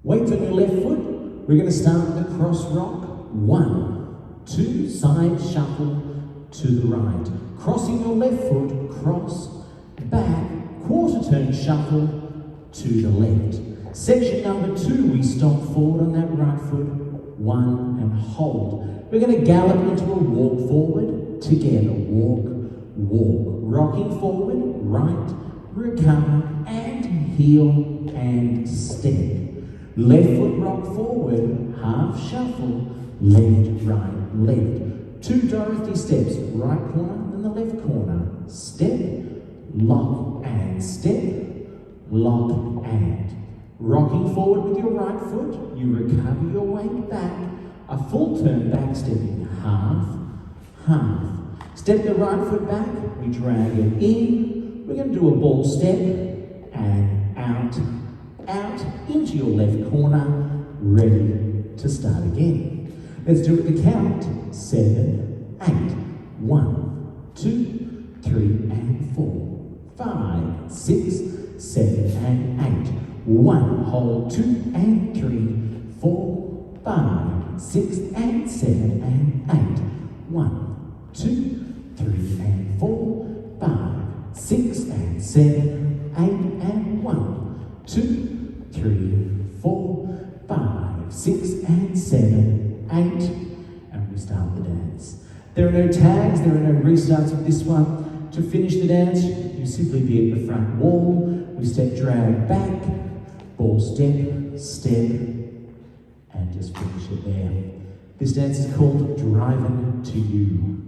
Weight on your left foot. We're going to start the cross rock. 1, 2, side shuffle to the right. Crossing your left foot, cross, back, quarter turn shuffle to the left. Section number 2, we stomp forward on that right foot. 1 and hold. We're going to gallop into a walk forward together. Walk, walk. Rocking forward, right, recover, and heel and step. Left foot rock forward, half shuffle, left, right, left. 2 Dorothy steps, right corner and the left corner. Step, lock and step, lock and. Rocking forward with your right foot, you recover your weight back. A full turn back stepping, half, half. Step the right foot back, we drag it in. We're going to do a ball step and out, out into your left corner, ready to start again. Let's do it the count. 7, 8. 1, 2, 3 and 4. 5, 6, 7 and 8. 1, hold 2 and 3, 4, 5, 6 and 7 and 8. 1, 2, 3 and 4, 5, 6 and 7, 8 and 1, 2, 3, 4, 5, 6 and 7, 8, and we start the dance. There are no tags, there are no restarts with this one. To finish the dance, you simply be at the front wall. We step, drag back, ball step, step, and just finish it there. This dance is called Drivin' to You.